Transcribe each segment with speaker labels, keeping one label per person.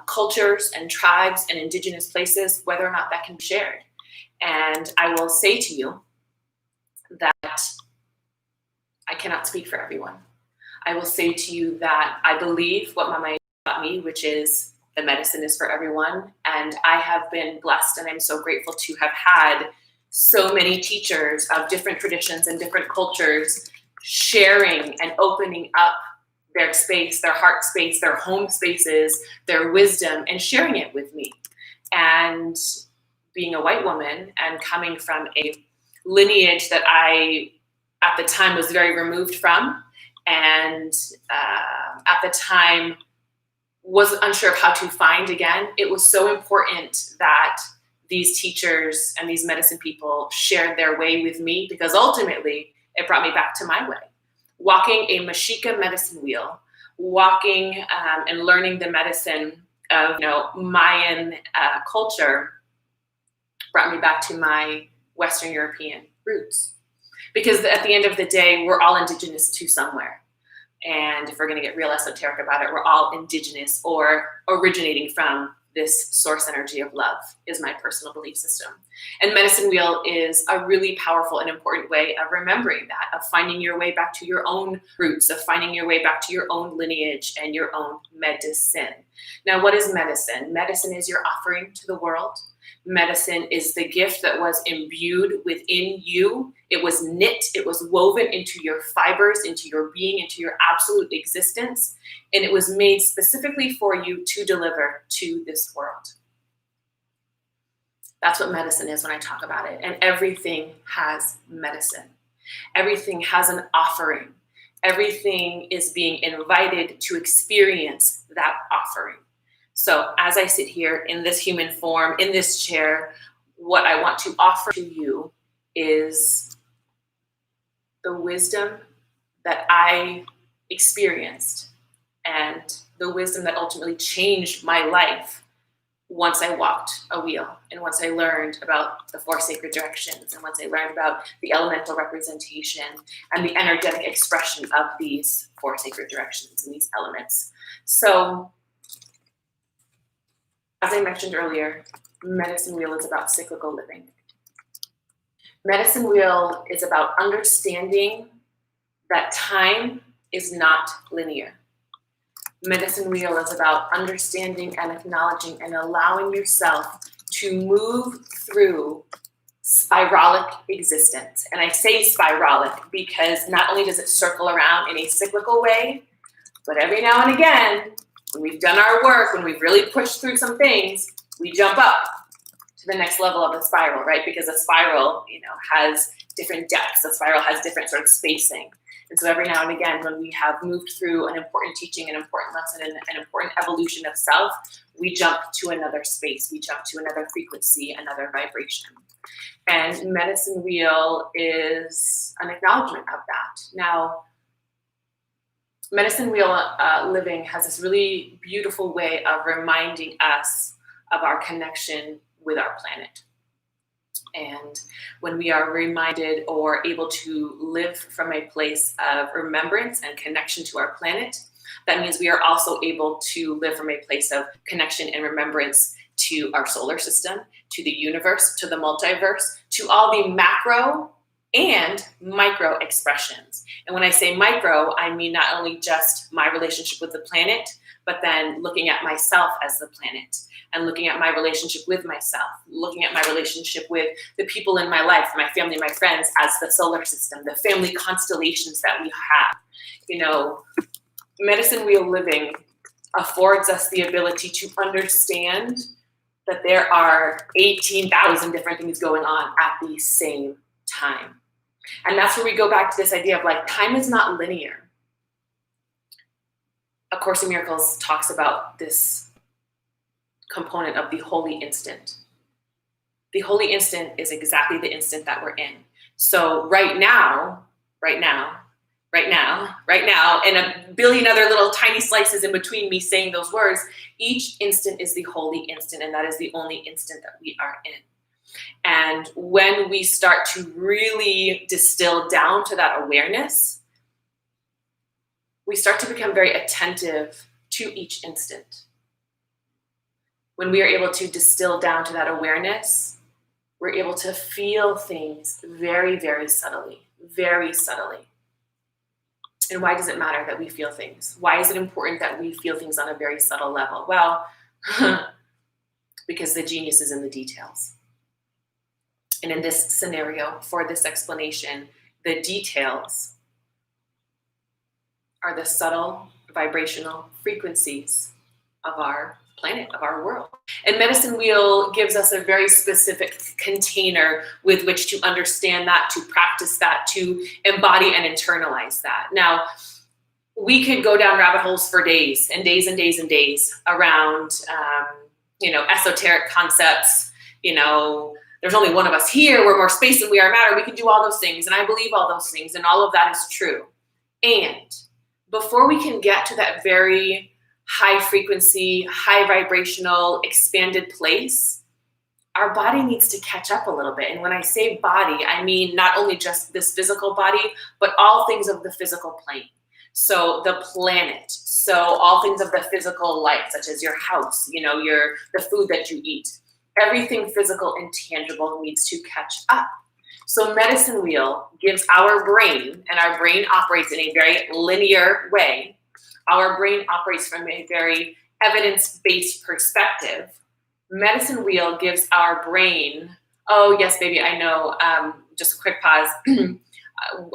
Speaker 1: cultures and tribes and indigenous places, whether or not that can be shared. And I will say to you that I cannot speak for everyone. I will say to you that I believe what Mama taught me, which is the medicine is for everyone. And I have been blessed, and I'm so grateful to have had so many teachers of different traditions and different cultures sharing and opening up their space, their heart space, their home spaces, their wisdom, and sharing it with me. And being a white woman and coming from a lineage that I, at the time, was very removed from, and at the time was unsure of how to find again, it was so important that these teachers and these medicine people shared their way with me, because ultimately it brought me back to my way. Walking a Mexica medicine wheel, walking and learning the medicine of Mayan culture brought me back to my Western European roots. Because at the end of the day, we're all indigenous to somewhere. And if we're going to get real esoteric about it, we're all indigenous or originating from this source energy of love, is my personal belief system. And medicine wheel is a really powerful and important way of remembering that, of finding your way back to your own roots, of finding your way back to your own lineage and your own medicine. Now, what is medicine? Medicine is your offering to the world. Medicine is the gift that was imbued within you. It was knit, it was woven into your fibers, into your being, into your absolute existence. And it was made specifically for you to deliver to this world. That's what medicine is when I talk about it. And everything has medicine. Everything has an offering. Everything is being invited to experience that offering. So as I sit here in this human form, in this chair, what I want to offer to you is the wisdom that I experienced and the wisdom that ultimately changed my life once I walked a wheel, and once I learned about the 4 sacred directions, and once I learned about the elemental representation and the energetic expression of these 4 sacred directions and these elements. So, as I mentioned earlier, medicine wheel is about cyclical living. Medicine wheel is about understanding that time is not linear. Medicine wheel is about understanding and acknowledging and allowing yourself to move through spiralic existence. And I say spiralic because not only does it circle around in a cyclical way, but every now and again, when we've done our work, when we've really pushed through some things, we jump up to the next level of the spiral, right? Because a spiral, has different depths. A spiral has different sort of spacing. And so every now and again, when we have moved through an important teaching, an important lesson, and an important evolution of self, we jump to another space. We jump to another frequency, another vibration. And medicine wheel is an acknowledgement of that. Now, medicine wheel living has this really beautiful way of reminding us of our connection with our planet. And when we are reminded or able to live from a place of remembrance and connection to our planet, that means we are also able to live from a place of connection and remembrance to our solar system, to the universe, to the multiverse, to all the macro and micro expressions. And when I say micro, I mean not only just my relationship with the planet, but then looking at myself as the planet, and looking at my relationship with myself, looking at my relationship with the people in my life, my family, my friends, as the solar system, the family constellations that we have. Medicine wheel living affords us the ability to understand that there are 18,000 different things going on at the same time. And that's where we go back to this idea of time is not linear. A Course in Miracles talks about this component of the holy instant. The holy instant is exactly the instant that we're in. So right now, and a billion other little tiny slices in between me saying those words, each instant is the holy instant, and that is the only instant that we are in. And when we start to really distill down to that awareness, we start to become very attentive to each instant. When we are able to distill down to that awareness, we're able to feel things very, very subtly, very subtly. And why does it matter that we feel things? Why is it important that we feel things on a very subtle level? Well, because the genius is in the details. And in this scenario, for this explanation, the details are the subtle vibrational frequencies of our planet, of our world. And Medicine Wheel gives us a very specific container with which to understand that, to practice that, to embody and internalize that. Now, we could go down rabbit holes for days and days and days and days around, esoteric concepts. There's only one of us here. We're more space than we are matter. We can do all those things. And I believe all those things. And all of that is true. And before we can get to that very high frequency, high vibrational, expanded place, our body needs to catch up a little bit. And when I say body, I mean not only just this physical body, but all things of the physical plane. So the planet, so all things of the physical life, such as your house, the food that you eat. Everything physical and tangible needs to catch up. So Medicine Wheel gives our brain, and our brain operates in a very linear way. Our brain operates from a very evidence-based perspective. Medicine Wheel gives our brain, oh yes, baby, I know, just a quick pause.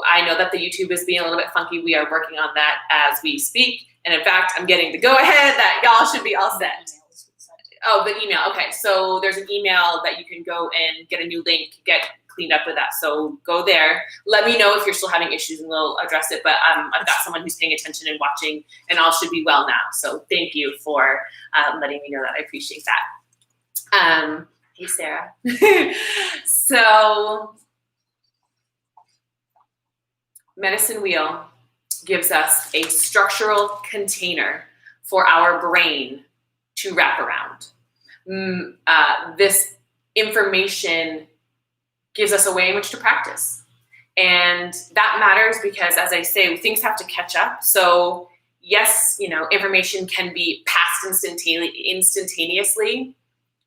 Speaker 1: I know that the YouTube is being a little bit funky. We are working on that as we speak. And in fact, I'm getting the go-ahead that y'all should be all set. Oh, the email. Okay, so there's an email that you can go and get a new link, get cleaned up with that. So go there. Let me know if you're still having issues and we'll address it. But I've got someone who's paying attention and watching, and all should be well now. So thank you for letting me know that. I appreciate that. Hey, Sarah. So Medicine Wheel gives us a structural container for our brain to wrap around. This information gives us a way in which to practice. And that matters because, as I say, things have to catch up. So yes, information can be passed instantaneously.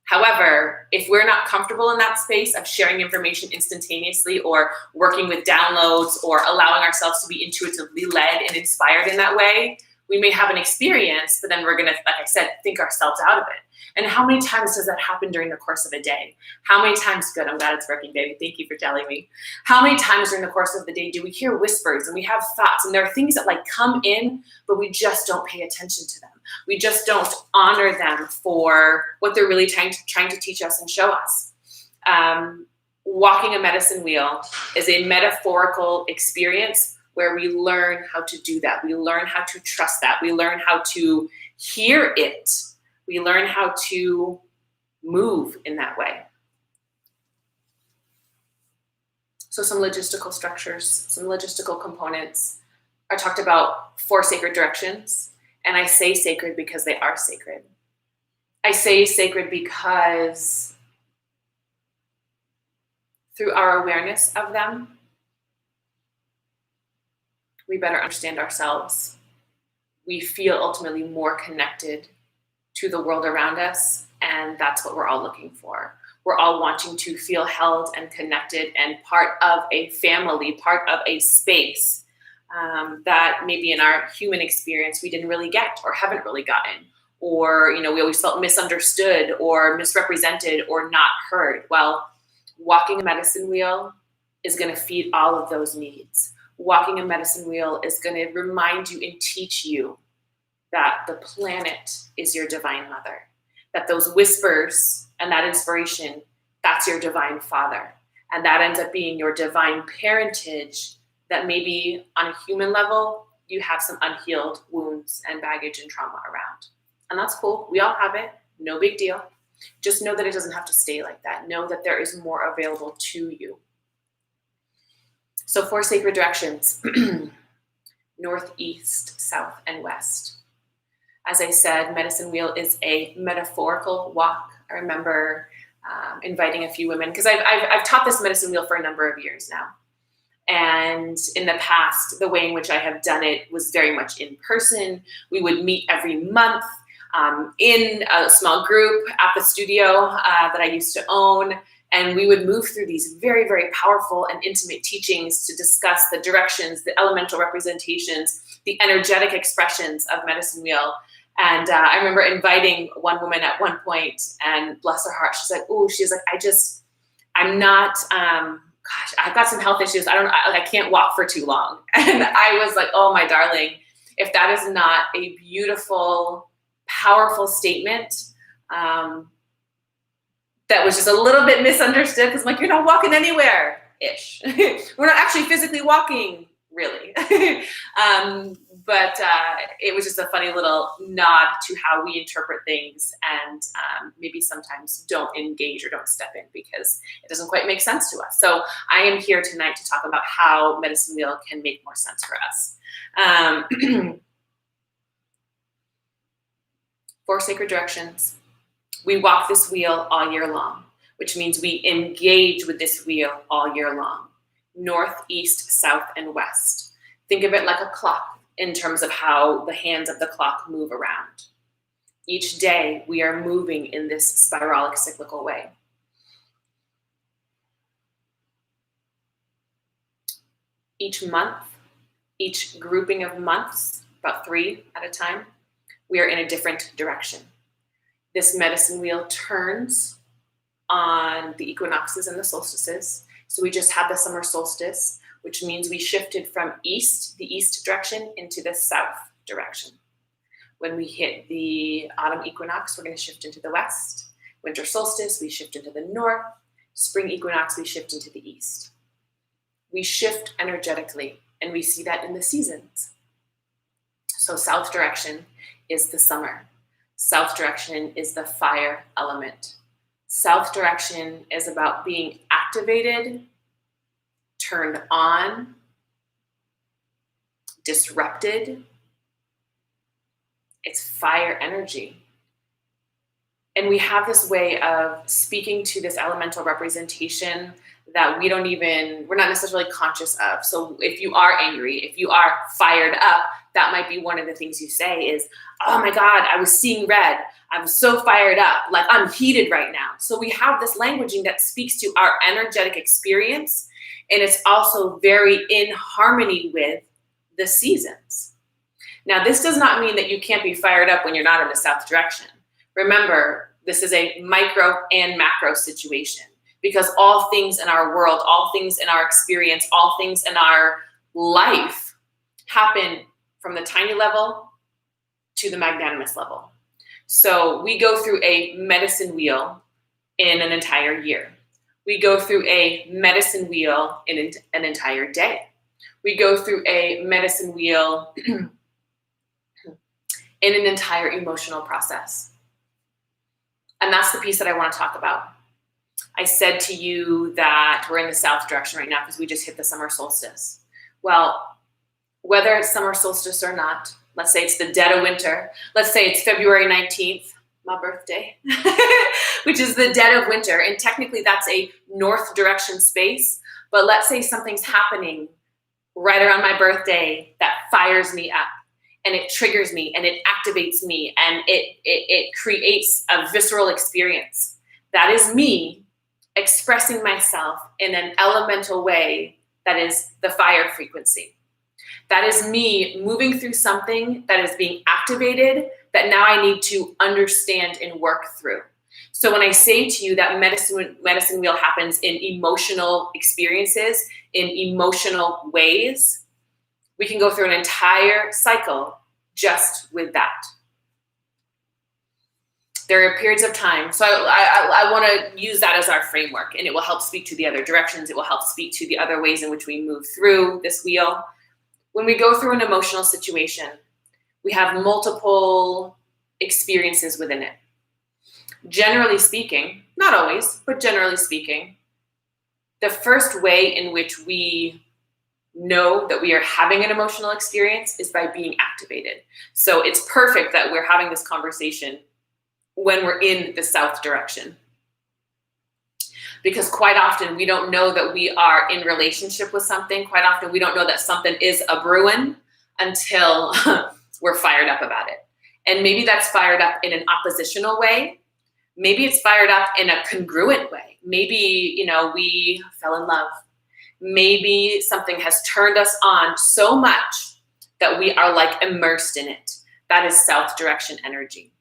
Speaker 1: However, if we're not comfortable in that space of sharing information instantaneously or working with downloads or allowing ourselves to be intuitively led and inspired in that way, we may have an experience, but then we're going to, like I said, think ourselves out of it. And how many times does that happen during the course of a day? How many times, good, I'm glad it's working, baby. Thank you for telling me. How many times during the course of the day do we hear whispers and we have thoughts and there are things that come in, but we just don't pay attention to them. We just don't honor them for what they're really trying to teach us and show us. Walking a medicine wheel is a metaphorical experience where we learn how to do that. We learn how to trust that. We learn how to hear it. We learn how to move in that way. So some logistical structures, some logistical components are talked about 4 sacred directions. And I say sacred because they are sacred. I say sacred because through our awareness of them, we better understand ourselves. We feel ultimately more connected to the world around us, and that's what we're all looking for. We're all wanting to feel held and connected and part of a family, part of a space that maybe in our human experience we didn't really get or haven't really gotten, or we always felt misunderstood or misrepresented or not heard. Well, walking a medicine wheel is going to feed all of those needs. Walking a medicine wheel is going to remind you and teach you that the planet is your divine mother, that those whispers and that inspiration, that's your divine father. And that ends up being your divine parentage that maybe on a human level, you have some unhealed wounds and baggage and trauma around. And that's cool. We all have it. No big deal. Just know that it doesn't have to stay like that. Know that there is more available to you. So 4 sacred directions, north, east, south, and west. As I said, medicine wheel is a metaphorical walk. I remember inviting a few women, because I've taught this medicine wheel for a number of years now. And in the past, the way in which I have done it was very much in person. We would meet every month. in a small group at the studio that I used to own. And we would move through these very, very powerful and intimate teachings to discuss the directions, the elemental representations, the energetic expressions of medicine wheel. And I remember inviting one woman at one point, and bless her heart, she's like, I'm not, I've got some health issues. I can't walk for too long. And I was like, oh, my darling, if that is not a beautiful, powerful statement, that was just a little bit misunderstood, because I'm like, you're not walking anywhere-ish. We're not actually physically walking, really. But it was just a funny little nod to how we interpret things, and maybe sometimes don't engage or don't step in because it doesn't quite make sense to us. So I am here tonight to talk about how medicine wheel can make more sense for us. 4 sacred directions. We walk this wheel all year long, which means we engage with this wheel all year long. North, east, south, and west. Think of it like a clock in terms of how the hands of the clock move around. Each day, we are moving in this spiralic cyclical way. Each month, each grouping of months, about 3 at a time, we are in a different direction. This medicine wheel turns on the equinoxes and the solstices. So we just had the summer solstice, which means we shifted from the east direction, into the south direction. When we hit the autumn equinox, we're going to shift into the west. Winter solstice, we shift into the north. Spring equinox, we shift into the east. We shift energetically, and we see that in the seasons. So south direction is the summer. South direction is the fire element. South direction is about being activated, turned on, disrupted. It's fire energy. And we have this way of speaking to this elemental representation that we're not necessarily conscious of. So if you are angry, if you are fired up, that might be one of the things you say is, oh my God, I was seeing red. I'm so fired up, like I'm heated right now. So we have this languaging that speaks to our energetic experience, and it's also very in harmony with the seasons. Now, this does not mean that you can't be fired up when you're not in the south direction. Remember, this is a micro and macro situation, because all things in our world, all things in our experience, all things in our life happen from the tiny level to the magnanimous level. So we go through a medicine wheel in an entire year. We go through a medicine wheel in an entire day. We go through a medicine wheel in an entire emotional process. And that's the piece that I want to talk about. I said to you that we're in the south direction right now because we just hit the summer solstice. Well, whether it's summer solstice or not, let's say it's the dead of winter. Let's say it's February 19th, my birthday, which is the dead of winter. And technically that's a north direction space. But let's say something's happening right around my birthday that fires me up, and it triggers me, and it activates me, and it creates a visceral experience. That is me expressing myself in an elemental way that is the fire frequency. That is me moving through something that is being activated that now I need to understand and work through. So when I say to you that medicine wheel happens in emotional experiences, in emotional ways, we can go through an entire cycle just with that. There are periods of time. So I want to use that as our framework, and it will help speak to the other directions. It will help speak to the other ways in which we move through this wheel. When we go through an emotional situation, we have multiple experiences within it. Generally speaking, not always, but generally speaking, the first way in which we know that we are having an emotional experience is by being activated. So it's perfect that we're having this conversation when we're in the south direction. Because quite often we don't know that we are in relationship with something. Quite often we don't know that something is a brewing until we're fired up about it. And maybe that's fired up in an oppositional way. Maybe it's fired up in a congruent way. Maybe, we fell in love. Maybe something has turned us on so much that we are like immersed in it. That is self-direction energy.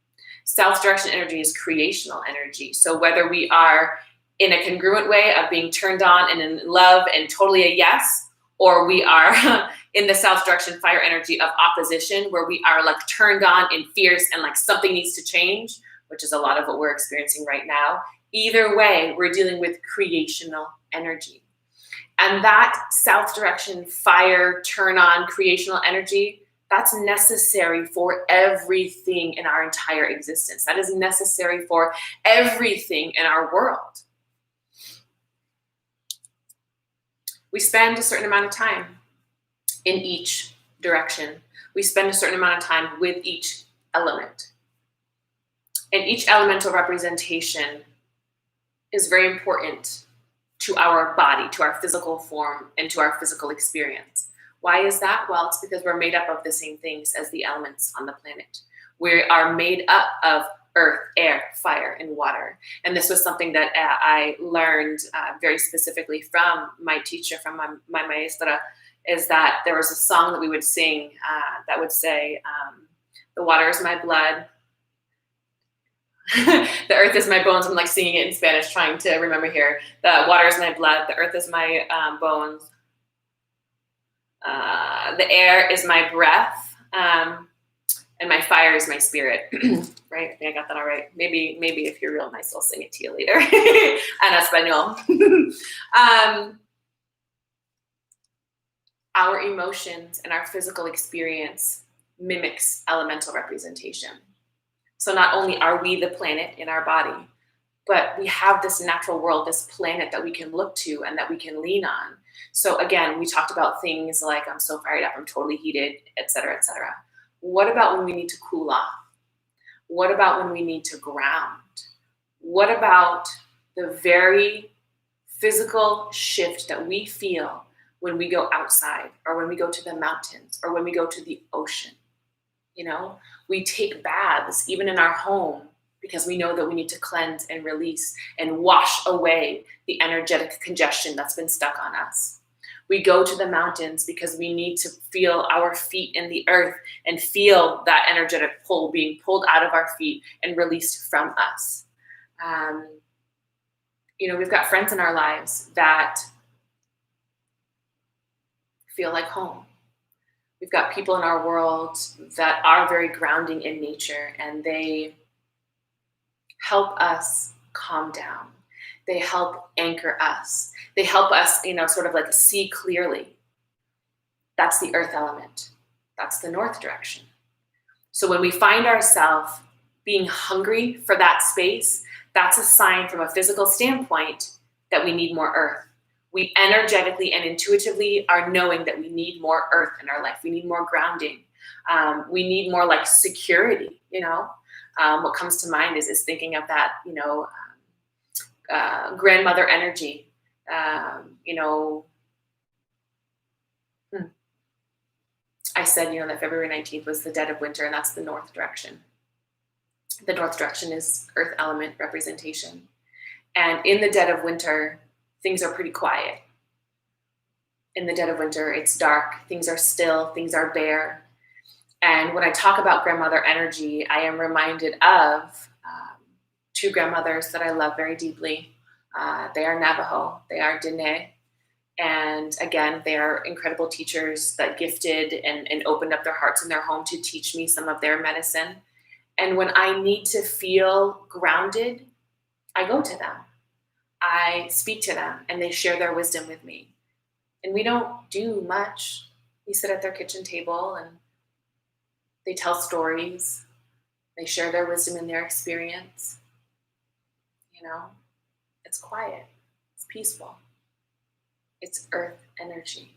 Speaker 1: Self-direction energy is creational energy. So whether we are in a congruent way of being turned on and in love and totally a yes, or we are in the self-direction fire energy of opposition, where we are like turned on and fierce and like something needs to change, which is a lot of what we're experiencing right now. Either way, we're dealing with creational energy. And that self-direction fire, turn on, creational energy, that's necessary for everything in our entire existence. That is necessary for everything in our world. We spend a certain amount of time in each direction. We spend a certain amount of time with each element. And each elemental representation is very important to our body, to our physical form, and to our physical experience. Why is that? Well, it's because we're made up of the same things as the elements on the planet. We are made up of earth, air, fire, and water. And this was something that I learned very specifically from my teacher, from my maestra, is that there was a song that we would sing that would say, the water is my blood, the earth is my bones. I'm like singing it in Spanish, trying to remember here. The water is my blood, the earth is my bones, the air is my breath, and my fire is my spirit. Right? I think I got that all right. Maybe if you're real nice, I'll sing it to you later. En español. Our emotions and our physical experience mimics elemental representation. So not only are we the planet in our body, but we have this natural world, this planet that we can look to and that we can lean on. So again, we talked about things like, I'm so fired up, I'm totally heated, et cetera, et cetera. What about when we need to cool off? What about when we need to ground? What about the very physical shift that we feel when we go outside, or when we go to the mountains, or when we go to the ocean? We take baths even in our home because we know that we need to cleanse and release and wash away the energetic congestion that's been stuck on us. We go to the mountains because we need to feel our feet in the earth and feel that energetic pull being pulled out of our feet and released from us. We've got friends in our lives that feel like home. We've got people in our world that are very grounding in nature, and they help us calm down. They help anchor us. They help us, sort of like see clearly. That's the earth element. That's the north direction. So when we find ourselves being hungry for that space, that's a sign from a physical standpoint that we need more earth. We energetically and intuitively are knowing that we need more earth in our life. We need more grounding. We need more like security, What comes to mind is thinking of that, grandmother energy. I said, that February 19th was the dead of winter, and that's the north direction. The north direction is earth element representation. And in the dead of winter, things are pretty quiet. In the dead of winter, it's dark, things are still, things are bare. And when I talk about grandmother energy, I am reminded of two grandmothers that I love very deeply. They are Navajo, they are Dene. And again, they are incredible teachers that gifted and opened up their hearts and their home to teach me some of their medicine. And when I need to feel grounded, I go to them. I speak to them and they share their wisdom with me. And we don't do much. We sit at their kitchen table and they tell stories. They share their wisdom and their experience. It's quiet. It's peaceful. It's earth energy.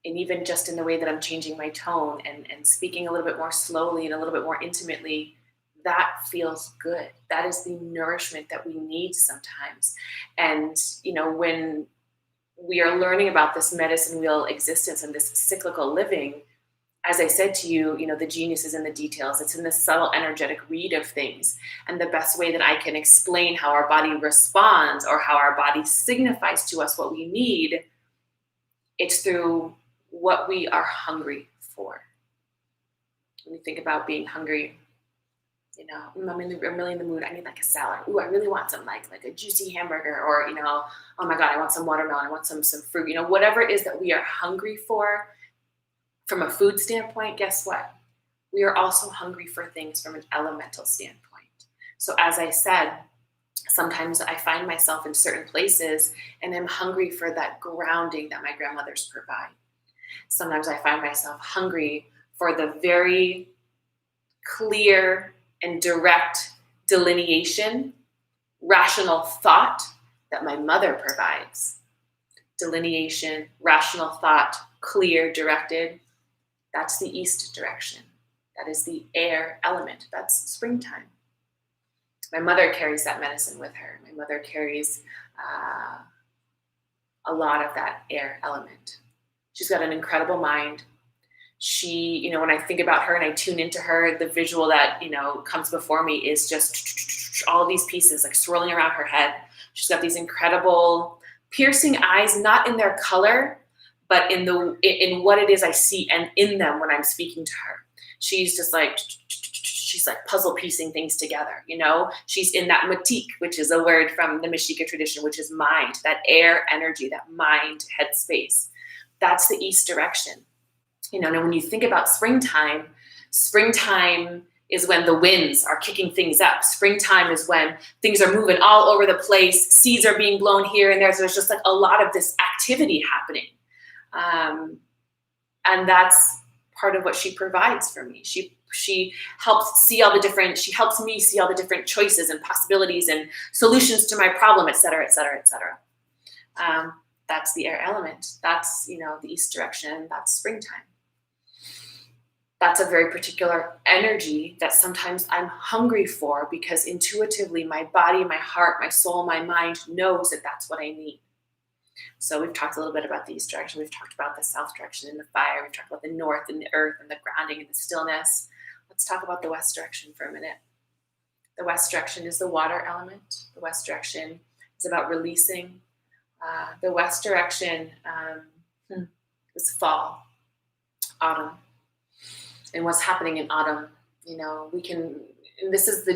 Speaker 1: And even just in the way that I'm changing my tone and speaking a little bit more slowly and a little bit more intimately, that feels good. That is the nourishment that we need sometimes. And, when we are learning about this medicine wheel existence and this cyclical living, as I said to you, the genius is in the details. It's in the subtle energetic read of things. And the best way that I can explain how our body responds or how our body signifies to us what we need, it's through what we are hungry for. When you think about being hungry, I'm really in the mood. I need like a salad. Ooh, I really want some like a juicy hamburger, or oh my God, I want some watermelon. I want some fruit. Whatever it is that we are hungry for from a food standpoint. Guess what? We are also hungry for things from an elemental standpoint. So as I said, sometimes I find myself in certain places and I'm hungry for that grounding that my grandmothers provide. Sometimes I find myself hungry for the very clear and direct delineation, rational thought that my mother provides. Delineation, rational thought, clear, directed. That's the east direction. That is the air element. That's springtime. My mother carries that medicine with her. My mother carries a lot of that air element. She's got an incredible mind. She, when I think about her and I tune into her, the visual that, comes before me is just all these pieces like swirling around her head. She's got these incredible piercing eyes, not in their color, but in what it is I see and in them when I'm speaking to her. She's just like, she's like puzzle piecing things together, She's in that matik, which is a word from the Mexica tradition, which is mind, that air energy, that mind headspace. That's the east direction. Now when you think about springtime is when the winds are kicking things up. Springtime is when things are moving all over the place. Seeds are being blown here and there. So there's just like a lot of this activity happening. And that's part of what she provides for me. She helps me see all the different choices and possibilities and solutions to my problem, et cetera, et cetera, et cetera. That's the air element. That's, the east direction. That's springtime. That's a very particular energy that sometimes I'm hungry for because intuitively my body, my heart, my soul, my mind knows that that's what I need. So we've talked a little bit about the east direction. We've talked about the south direction and the fire. We've talked about the north and the earth and the grounding and the stillness. Let's talk about the west direction for a minute. The west direction is the water element. The west direction is about releasing. The west direction is fall, autumn. And what's happening in autumn, this is the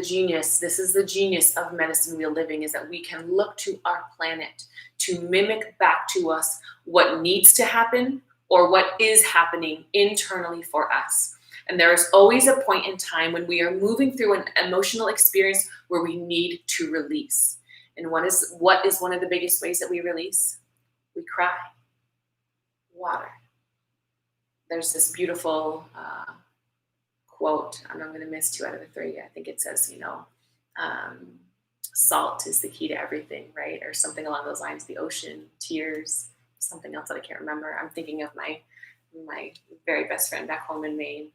Speaker 1: genius of medicine wheel living, is that we can look to our planet to mimic back to us what needs to happen or what is happening internally for us. And there is always a point in time when we are moving through an emotional experience where we need to release. And what is one of the biggest ways that we release? We cry. Water. There's this beautiful quote, and I'm going to miss 2 out of the 3. I think it says, salt is the key to everything, right? Or something along those lines. The ocean, tears, something else that I can't remember. I'm thinking of my very best friend back home in Maine,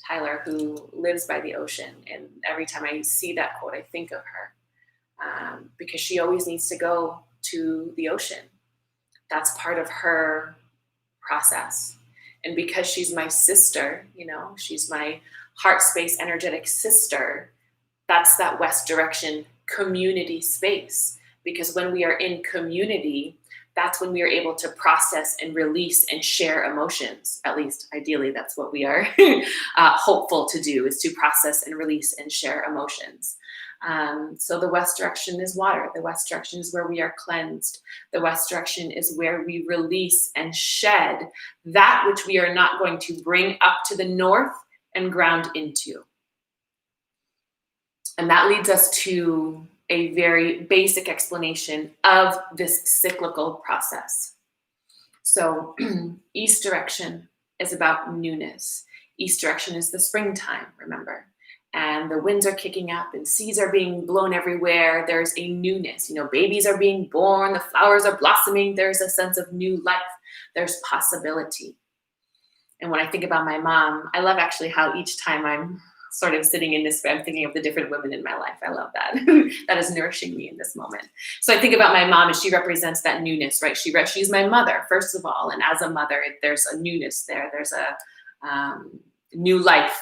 Speaker 1: Tyler, who lives by the ocean. And every time I see that quote, I think of her because she always needs to go to the ocean. That's part of her process. And because she's my sister, she's my heart space energetic sister, that's that west direction community space. Because when we are in community, that's when we are able to process and release and share emotions. At least, ideally, that's what we are hopeful to do, is to process and release and share emotions. So the west direction is water. The west direction is where we are cleansed. The west direction is where we release and shed that which we are not going to bring up to the north and ground into. And that leads us to a very basic explanation of this cyclical process. So east direction is about newness. East direction is the springtime, remember. And the winds are kicking up and seeds are being blown everywhere. There's a newness. Babies are being born, the flowers are blossoming. There's a sense of new life. There's possibility. And when I think about my mom, I love actually how each time I'm sort of sitting in this, I'm thinking of the different women in my life. I love that. That is nourishing me in this moment. So I think about my mom, and she represents that newness, right? She's my mother, first of all. And as a mother, there's a newness there. There's a new life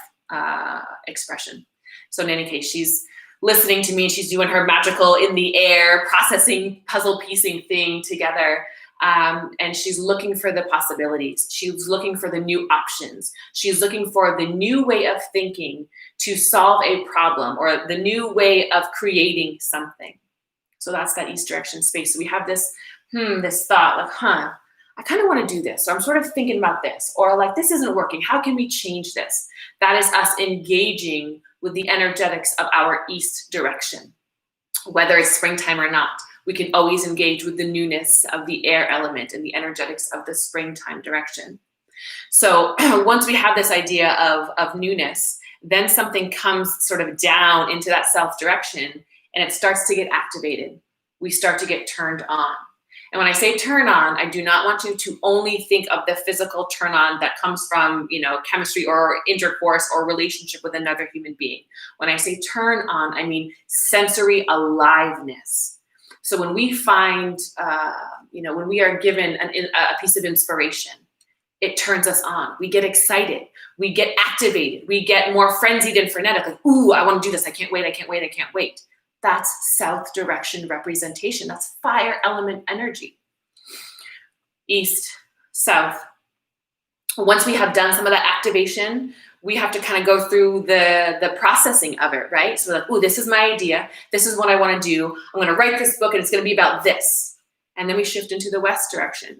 Speaker 1: expression. So in any case, she's listening to me. She's doing her magical in the air, processing, puzzle piecing thing together. And she's looking for the possibilities. She's looking for the new options. She's looking for the new way of thinking to solve a problem, or the new way of creating something. So that's that East direction space. So we have this, this thought like, I kind of want to do this. So I'm sort of thinking about this, or like, this isn't working. How can we change this? That is us engaging with the energetics of our East direction. Whether it's springtime or not, we can always engage with the newness of the air element and the energetics of the springtime direction. So once we have this idea of newness, then something comes sort of down into that south direction, and it starts to get activated. We start to get turned on. And when I say turn on, I do not want you to only think of the physical turn on that comes from, chemistry or intercourse or relationship with another human being. When I say turn on, I mean sensory aliveness. So when we find, when we are given a piece of inspiration, it turns us on. We get excited. We get activated. We get more frenzied and frenetic. Like, ooh, I want to do this. I can't wait. I can't wait. I can't wait. That's south direction representation. That's fire element energy. East, south. Once we have done some of that activation, we have to kind of go through the processing of it, right? So like, ooh, this is my idea. This is what I want to do. I'm going to write this book and it's going to be about this. And then we shift into the west direction,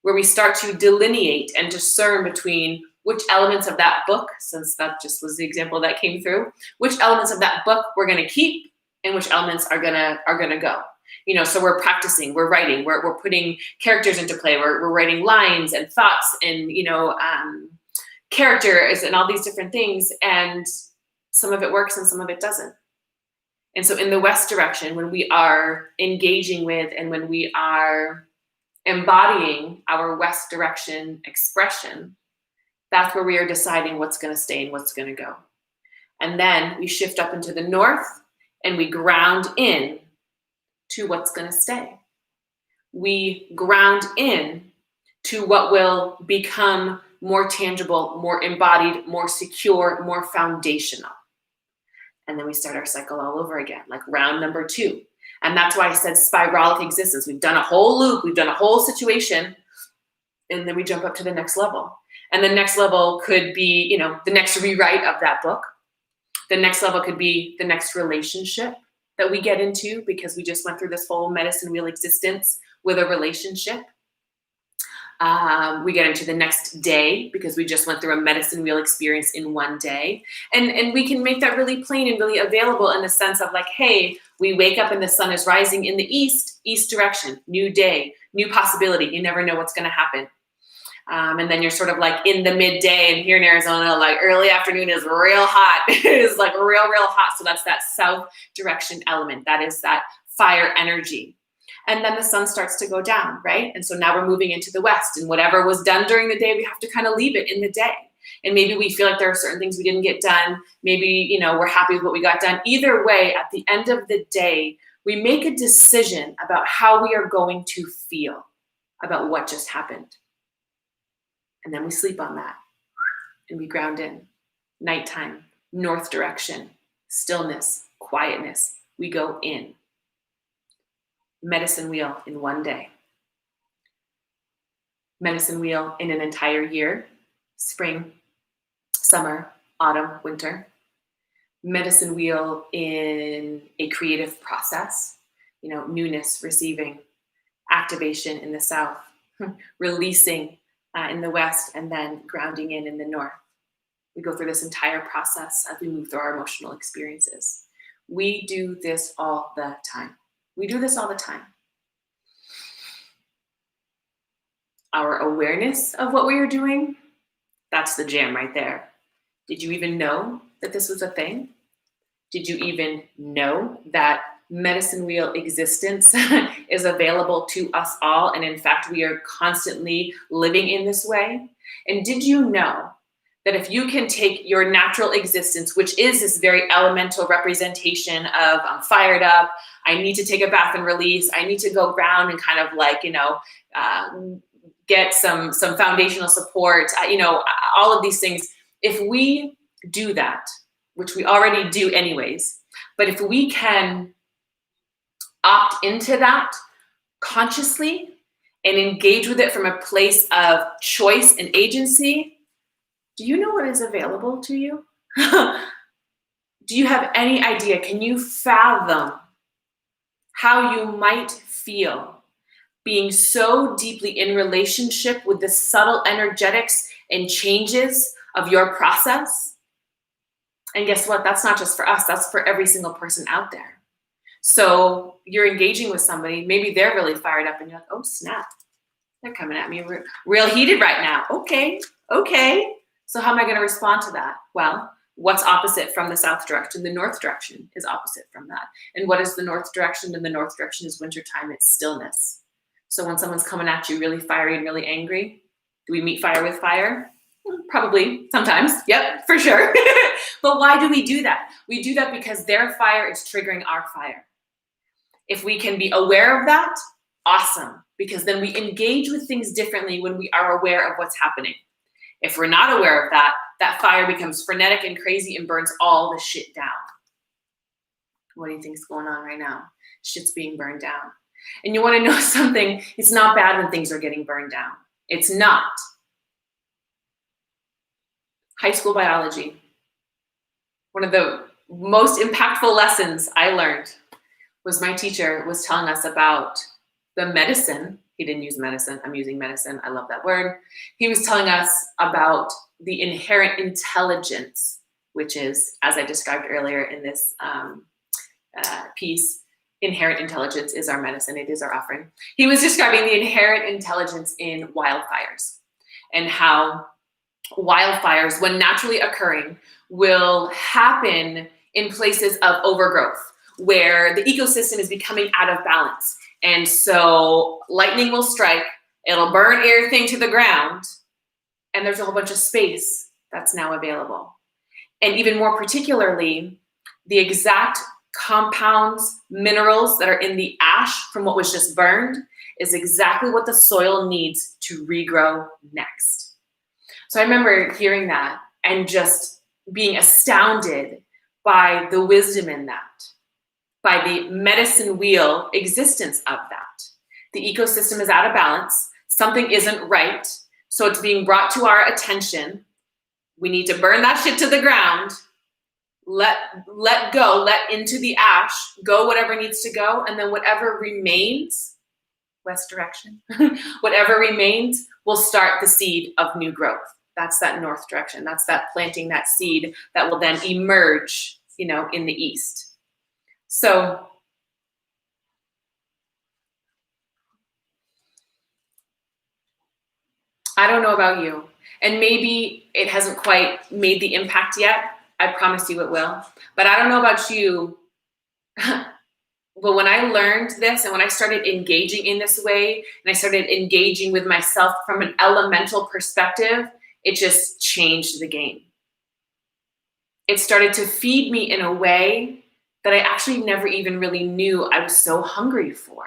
Speaker 1: where we start to delineate and discern between which elements of that book, since that just was the example that came through, which elements of that book we're going to keep and which elements are gonna go. So we're practicing, we're writing, we're putting characters into play, we're writing lines and thoughts and characters and all these different things, and some of it works and some of it doesn't. And so in the west direction, when we are engaging with and when we are embodying our west direction expression, that's where we are deciding what's going to stay and what's going to go. And then we shift up into the north and we ground in to what's going to stay. We ground in to what will become more tangible, more embodied, more secure, more foundational. And then we start our cycle all over again, like round number 2. And that's why I said spiralic existence. We've done a whole loop, we've done a whole situation, and then we jump up to the next level. And the next level could be, the next rewrite of that book. The next level could be the next relationship that we get into, because we just went through this whole medicine wheel existence with a relationship. We get into the next day because we just went through a medicine wheel experience in one day. And we can make that really plain and really available in the sense of like, hey, we wake up and the sun is rising in the east direction, new day, new possibility. You never know what's going to happen. And then you're sort of like in the midday, and here in Arizona, like early afternoon is real hot. It is like real hot. So that's that south direction element. That is that fire energy. And then the sun starts to go down, right? And so now we're moving into the west, and whatever was done during the day, we have to kind of leave it in the day. And maybe we feel like there are certain things we didn't get done. Maybe, we're happy with what we got done. Either way, at the end of the day, we make a decision about how we are going to feel about what just happened. And then we sleep on that and we ground in. Nighttime, north direction, stillness, quietness. We go in. Medicine wheel in one day. Medicine wheel in an entire year. Spring, summer, autumn, winter. Medicine wheel in a creative process. Newness, receiving, activation in the south, releasing in the west, and then grounding in the north. We go through this entire process as we move through our emotional experiences. We do this all the time. Our awareness of what we are doing, that's the jam right there. Did you even know that this was a thing? Did you even know that medicine wheel existence is available to us all? And in fact, we are constantly living in this way. And did you know that if you can take your natural existence, which is this very elemental representation of I'm fired up, I need to take a bath and release, I need to go ground and kind of like, get some foundational support, all of these things. If we do that, which we already do anyways, but if we can opt into that consciously and engage with it from a place of choice and agency, do you know what is available to you? Do you have any idea? Can you fathom how you might feel being so deeply in relationship with the subtle energetics and changes of your process? And guess what? That's not just for us, that's for every single person out there. So you're engaging with somebody, maybe they're really fired up and you're like, oh snap, they're coming at me real heated right now. Okay. So how am I going to respond to that? Well, what's opposite from the south direction? The north direction is opposite from that. And what is the north direction? And the north direction is wintertime, it's stillness. So when someone's coming at you really fiery and really angry, do we meet fire with fire? Probably, sometimes. Yep, for sure. But why do we do that? We do that because their fire is triggering our fire. If we can be aware of that, awesome. Because then we engage with things differently when we are aware of what's happening. If we're not aware of that, that fire becomes frenetic and crazy and burns all the shit down. What do you think is going on right now? Shit's being burned down. And you want to know something? It's not bad when things are getting burned down. It's not. High school biology. One of the most impactful lessons I learned was my teacher was telling us about the medicine. He didn't use medicine. I'm using medicine. I love that word. He was telling us about the inherent intelligence, which is, as I described earlier in this piece, inherent intelligence is our medicine. It is our offering. He was describing the inherent intelligence in wildfires and how wildfires, when naturally occurring, will happen in places of overgrowth where the ecosystem is becoming out of balance. And so lightning will strike, it'll burn everything to the ground, and there's a whole bunch of space that's now available. And even more particularly, the exact compounds, minerals that are in the ash from what was just burned is exactly what the soil needs to regrow next. So I remember hearing that and just being astounded by the wisdom in that, by the medicine wheel existence of that. The ecosystem is out of balance. Something isn't right. So it's being brought to our attention. We need to burn that shit to the ground, let go, let into the ash, go whatever needs to go. And then whatever remains, west direction, whatever remains will start the seed of new growth. That's that north direction. That's that planting that seed that will then emerge, in the east. So I don't know about you, and maybe it hasn't quite made the impact yet. I promise you it will. But I don't know about you. But when I learned this and when I started engaging in this way, and I started engaging with myself from an elemental perspective, it just changed the game. It started to feed me in a way that I actually never even really knew I was so hungry for.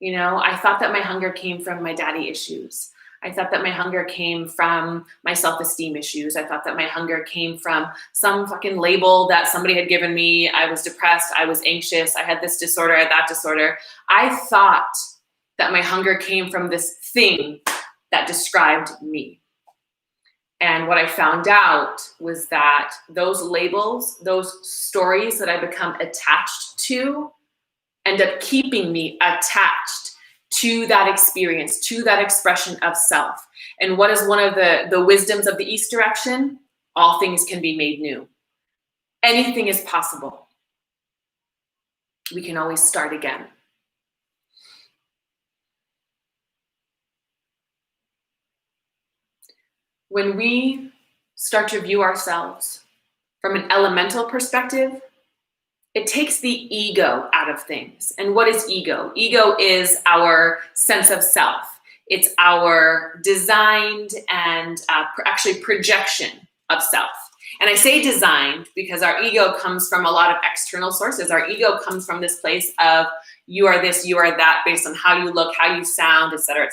Speaker 1: I thought that my hunger came from my daddy issues. I thought that my hunger came from my self-esteem issues. I thought that my hunger came from some fucking label that somebody had given me. I was depressed. I was anxious. I had this disorder. I had that disorder. I thought that my hunger came from this thing that described me. And what I found out was that those labels, those stories that I become attached to, end up keeping me attached to that experience, to that expression of self. And what is one of the wisdoms of the East direction? All things can be made new. Anything is possible. We can always start again. When we start to view ourselves from an elemental perspective, it takes the ego out of things. And what is ego? Ego is our sense of self. It's our designed and actually projection of self. And I say designed because our ego comes from a lot of external sources. Our ego comes from this place of you are this, you are that, based on how you look, how you sound, et cetera,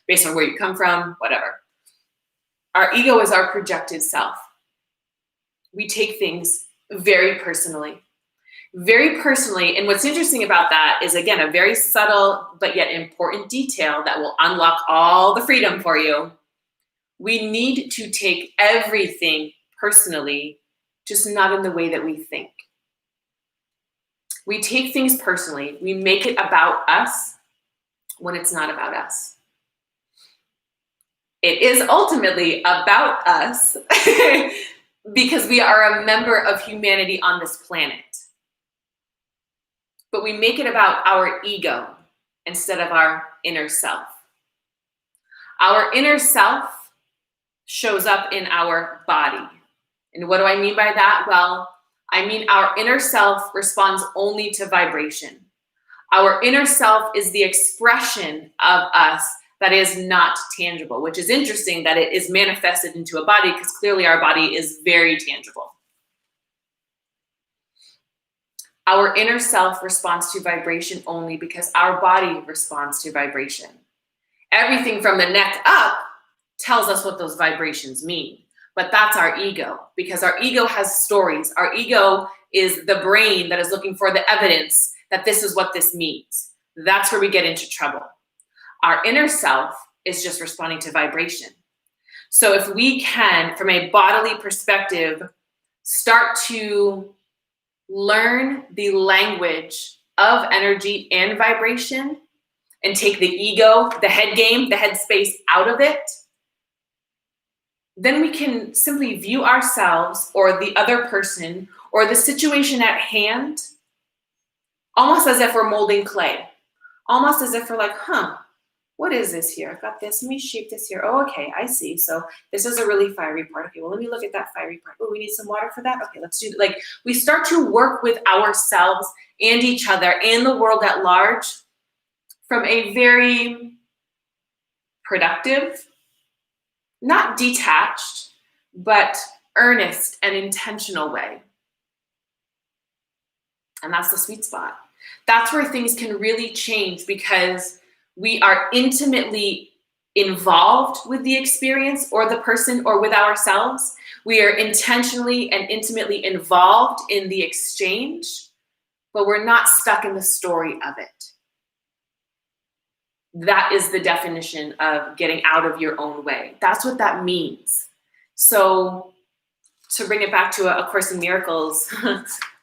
Speaker 1: based on where you come from, whatever. Our ego is our projected self. We take things very personally. Very personally, and what's interesting about that is, again, a very subtle but yet important detail that will unlock all the freedom for you. We need to take everything personally, just not in the way that we think. We take things personally. We make it about us when it's not about us. It is ultimately about us because we are a member of humanity on this planet. But we make it about our ego instead of our inner self. Our inner self shows up in our body. And what do I mean by that? Well, I mean our inner self responds only to vibration. Our inner self is the expression of us that is not tangible, which is interesting that it is manifested into a body because clearly our body is very tangible. Our inner self responds to vibration only because our body responds to vibration. Everything from the neck up tells us what those vibrations mean. But that's our ego, because our ego has stories. Our ego is the brain that is looking for the evidence that this is what this means. That's where we get into trouble. Our inner self is just responding to vibration. So if we can, from a bodily perspective, start to learn the language of energy and vibration and take the ego, the head game, the head space out of it, then we can simply view ourselves or the other person or the situation at hand almost as if we're molding clay, almost as if we're like, what is this here? I've got this, let me shape this here. Oh, okay, I see. So this is a really fiery part. Okay, well, let me look at that fiery part. Oh, we need some water for that. Okay, let's do, like, we start to work with ourselves and each other and the world at large from a very productive, not detached, but earnest and intentional way. And that's the sweet spot. That's where things can really change because we are intimately involved with the experience or the person or with ourselves. We are intentionally and intimately involved in the exchange, but we're not stuck in the story of it. That is the definition of getting out of your own way. That's what that means. So to bring it back to A Course in Miracles,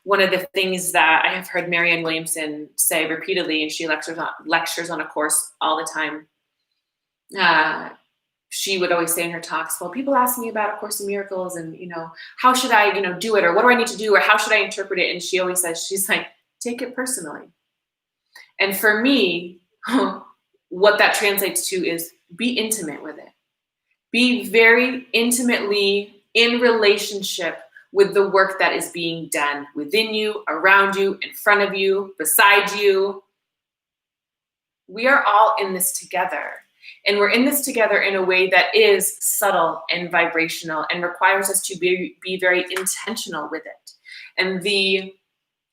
Speaker 1: one of the things that I have heard Marianne Williamson say repeatedly, and she lectures on A Course all the time, she would always say in her talks, well, people ask me about A Course in Miracles and, how should I, do it? Or what do I need to do? Or how should I interpret it? And she always says, she's like, take it personally. And for me, what that translates to is be intimate with it. Be very intimately in relationship with the work that is being done within you, around you, in front of you, beside you. We are all in this together. And we're in this together in a way that is subtle and vibrational and requires us to be very intentional with it. And the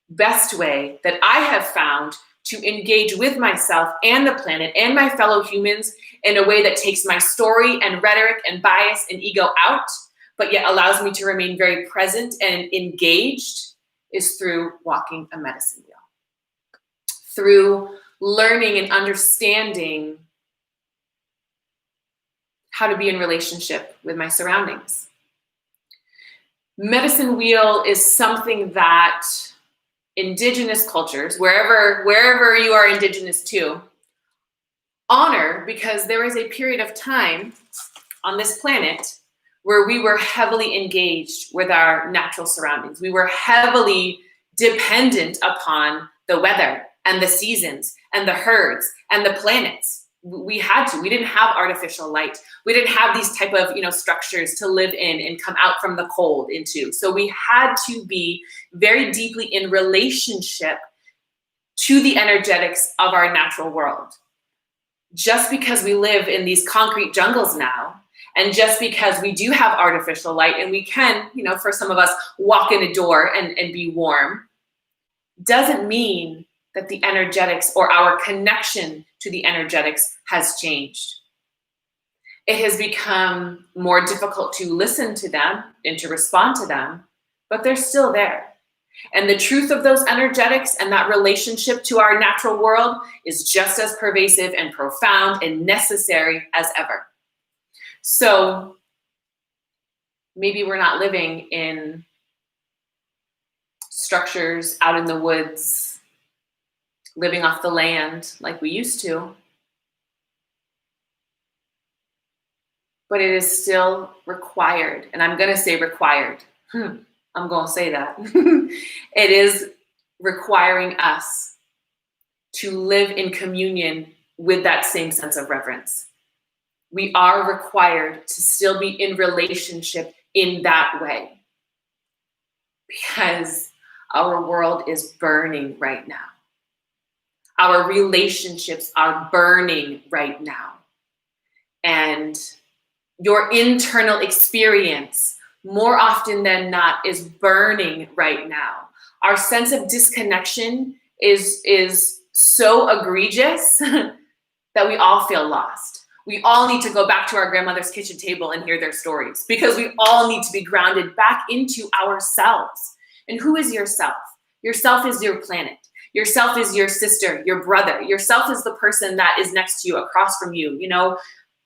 Speaker 1: best way that I have found to engage with myself and the planet and my fellow humans in a way that takes my story and rhetoric and bias and ego out, but yet allows me to remain very present and engaged, is through walking a medicine wheel. Through learning and understanding how to be in relationship with my surroundings. Medicine wheel is something that indigenous cultures, wherever you are indigenous to, honor, because there is a period of time on this planet where we were heavily engaged with our natural surroundings. We were heavily dependent upon the weather and the seasons and the herds and the planets. We had to. We didn't have artificial light. We didn't have these type of, structures to live in and come out from the cold into. So we had to be very deeply in relationship to the energetics of our natural world. Just because we live in these concrete jungles now, And just because we do have artificial light and we can, for some of us, walk in a door and be warm, doesn't mean that the energetics or our connection to the energetics has changed. It has become more difficult to listen to them and to respond to them, but they're still there. And the truth of those energetics and that relationship to our natural world is just as pervasive and profound and necessary as ever. So maybe we're not living in structures out in the woods, living off the land like we used to. But it is still required, and I'm going to say required. I'm going to say that. It is requiring us to live in communion with that same sense of reverence. We are required to still be in relationship in that way, because our world is burning right now. Our relationships are burning right now. And your internal experience, more often than not, is burning right now. Our sense of disconnection is so egregious that we all feel lost. We all need to go back to our grandmother's kitchen table and hear their stories, because we all need to be grounded back into ourselves. And who is yourself? Yourself is your planet. Yourself is your sister, your brother. Yourself is the person that is next to you, across from you.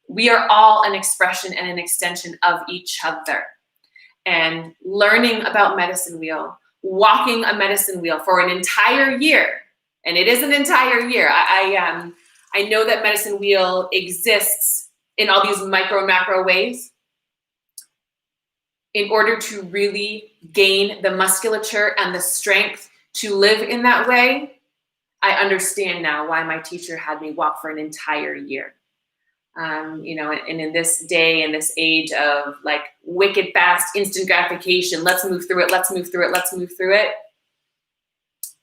Speaker 1: We are all an expression and an extension of each other. And learning about medicine wheel, walking a medicine wheel for an entire year, and it is an entire year. I know that medicine wheel exists in all these micro and macro ways. In order to really gain the musculature and the strength to live in that way, I understand now why my teacher had me walk for an entire year. And in this day and this age of like wicked fast, instant gratification, let's move through it,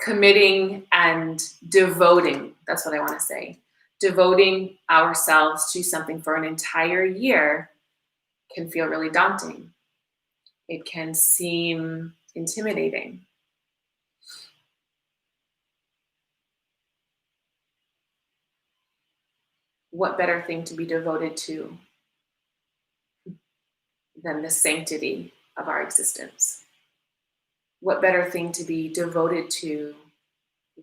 Speaker 1: committing and devoting, that's what I want to say, devoting ourselves to something for an entire year can feel really daunting. It can seem intimidating. What better thing to be devoted to than the sanctity of our existence? What better thing to be devoted to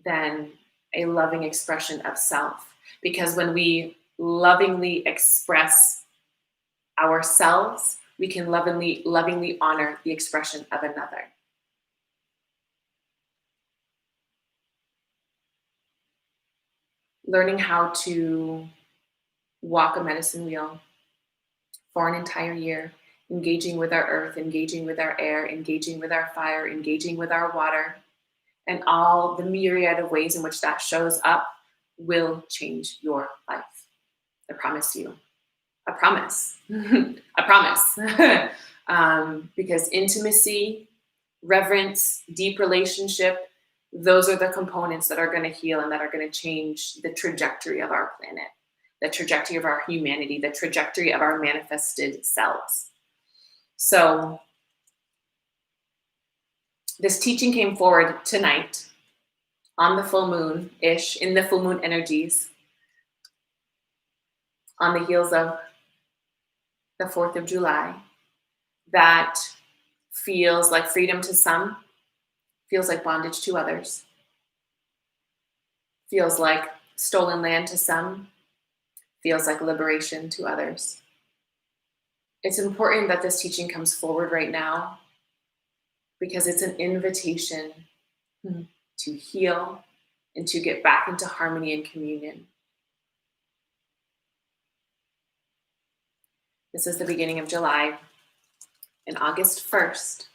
Speaker 1: than a loving expression of self? Because when we lovingly express ourselves, we can lovingly honor the expression of another. Learning how to walk a medicine wheel for an entire year, engaging with our earth, engaging with our air, engaging with our fire, engaging with our water, and all the myriad of ways in which that shows up will change your life. I promise you. I promise. I promise. Because intimacy, reverence, deep relationship, those are the components that are going to heal and that are going to change the trajectory of our planet, the trajectory of our humanity, the trajectory of our manifested selves. So this teaching came forward tonight on the full moon-ish, in the full moon energies, on the heels of the 4th of July. That feels like freedom to some, feels like bondage to others, feels like stolen land to some, feels like liberation to others. It's important that this teaching comes forward right now because it's an invitation to heal and to get back into harmony and communion. This is the beginning of July, and August 1st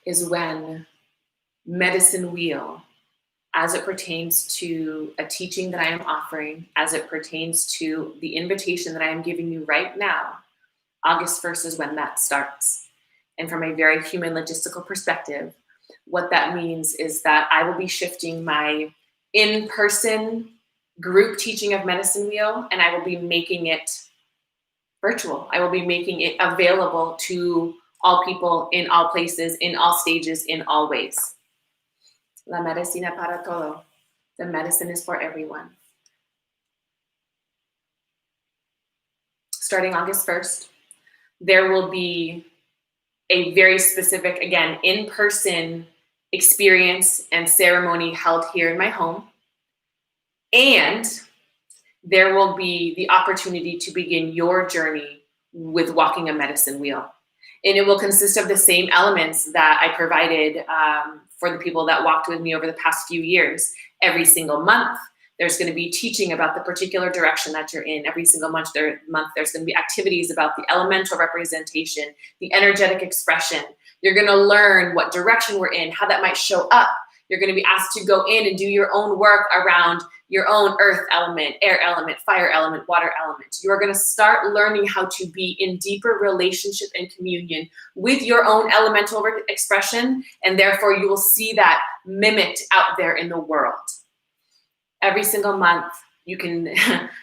Speaker 1: is when medicine wheel, as it pertains to a teaching that I am offering, as it pertains to the invitation that I am giving you right now, August 1st is when that starts. And from a very human logistical perspective, what that means is that I will be shifting my in-person group teaching of medicine wheel, and I will be making it virtual. I will be making it available to all people in all places, in all stages, in all ways. La medicina para todo. The medicine is for everyone. Starting August 1st, there will be a very specific, again, in-person experience and ceremony held here in my home. And there will be the opportunity to begin your journey with walking a medicine wheel. And it will consist of the same elements that I provided for the people that walked with me over the past few years. Every single month, there's going to be teaching about the particular direction that you're in. Every single month, there's going to be activities about the elemental representation, the energetic expression. You're going to learn what direction we're in, how that might show up. You're going to be asked to go in and do your own work around your own earth element, air element, fire element, water element. You're going to start learning how to be in deeper relationship and communion with your own elemental expression, and therefore you will see that mimicked out there in the world. Every single month, you can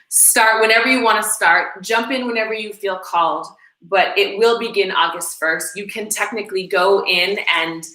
Speaker 1: start whenever you want to start, jump in whenever you feel called, but it will begin August 1st. You can technically go in and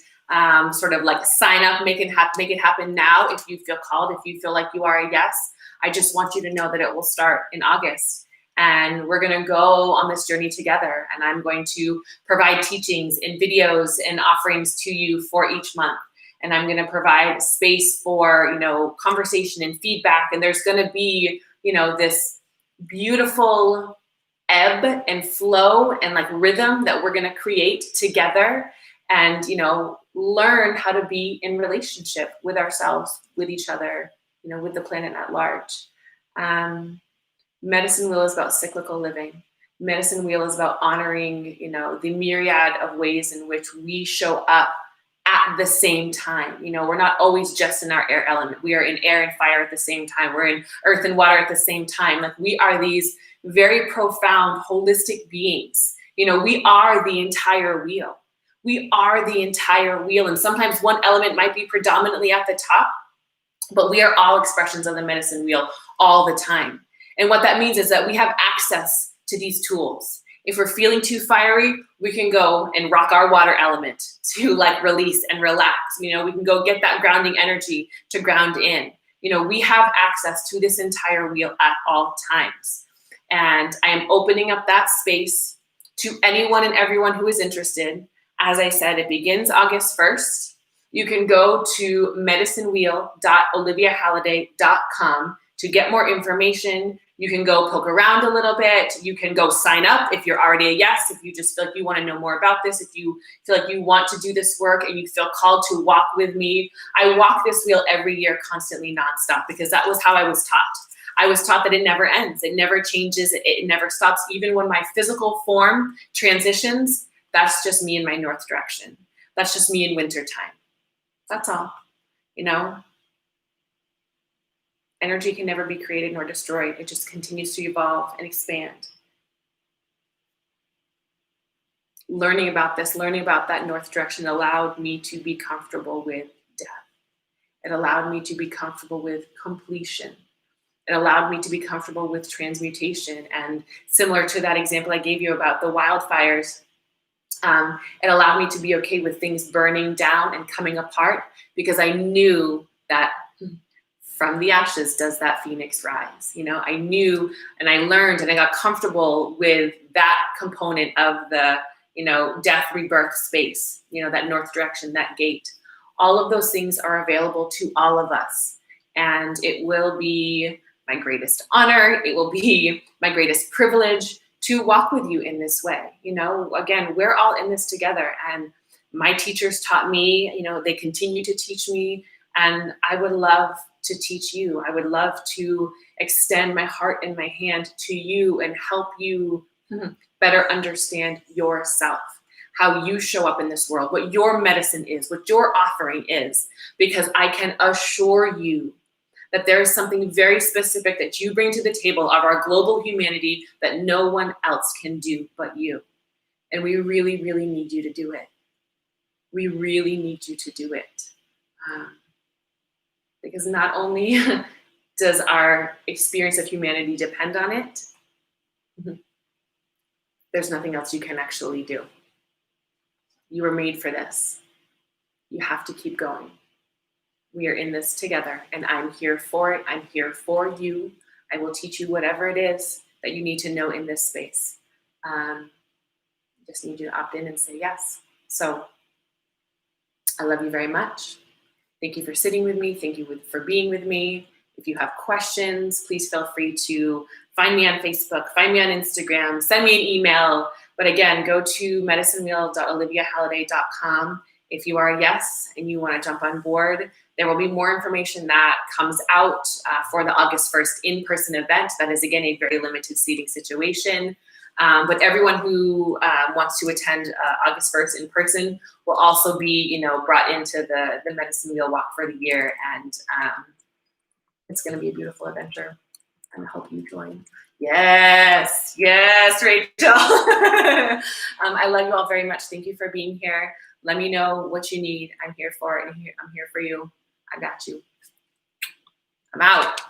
Speaker 1: sort of like sign up, make it happen now if you feel called, if you feel like you are a yes. I just want you to know that it will start in August, and we're going to go on this journey together, and I'm going to provide teachings and videos and offerings to you for each month. And I'm going to provide space for, conversation and feedback. And there's going to be, this beautiful ebb and flow and like rhythm that we're going to create together, and, learn how to be in relationship with ourselves, with each other, with the planet at large. Medicine Wheel is about cyclical living. Medicine Wheel is about honoring, the myriad of ways in which we show up at the same time. We're not always just in our air element. We are in air and fire at the same time. We're in earth and water at the same time. Like, we are these very profound, holistic beings. We are the entire wheel. We are the entire wheel. And sometimes one element might be predominantly at the top, but we are all expressions of the medicine wheel all the time. And what that means is that we have access to these tools. If we're feeling too fiery, we can go and rock our water element to like release and relax. We can go get that grounding energy to ground in. We have access to this entire wheel at all times. And I am opening up that space to anyone and everyone who is interested. As I said, it begins August 1st. You can go to medicinewheel.oliviahalliday.com to get more information. You can go poke around a little bit. You can go sign up if you're already a yes, if you just feel like you want to know more about this, if you feel like you want to do this work and you feel called to walk with me. I walk this wheel every year, constantly, nonstop, because that was how I was taught. I was taught that it never ends. It never changes. It never stops. Even when my physical form transitions, that's just me in my north direction. That's just me in winter time. That's all. Energy can never be created nor destroyed. It just continues to evolve and expand. Learning about this, learning about that north direction allowed me to be comfortable with death. It allowed me to be comfortable with completion. It allowed me to be comfortable with transmutation. And similar to that example I gave you about the wildfires, it allowed me to be okay with things burning down and coming apart, because I knew that from the ashes does that phoenix rise. I knew, and I learned, and I got comfortable with that component of the, death, rebirth space, that north direction, that gate. All of those things are available to all of us. And it will be my greatest honor. It will be my greatest privilege to walk with you in this way. Again, we're all in this together. And my teachers taught me, they continue to teach me, and I would love to teach you. I would love to extend my heart and my hand to you and help you better understand yourself, how you show up in this world, what your medicine is, what your offering is, because I can assure you that there is something very specific that you bring to the table of our global humanity that no one else can do but you. And we really, really need you to do it. We really need you to do it. Because not only does our experience of humanity depend on it, there's nothing else you can actually do. You were made for this. You have to keep going. We are in this together, and I'm here for it. I'm here for you. I will teach you whatever it is that you need to know in this space. Just need you to opt in and say yes. So I love you very much. Thank you for sitting with me. Thank you for being with me. If you have questions, please feel free to find me on Facebook, find me on Instagram, send me an email. But again, go to medicinewheel.oliviahalliday.com. If you are a yes and you want to jump on board, there will be more information that comes out for the August 1st in-person event. That is, again, a very limited seating situation. But everyone who wants to attend August 1st in person will also be, brought into the Medicine Wheel Walk for the year. And it's going to be a beautiful adventure. And I hope you join. Yes, Rachel. I love you all very much. Thank you for being here. Let me know what you need. I'm here for it. I'm here for you. I got you. I'm out.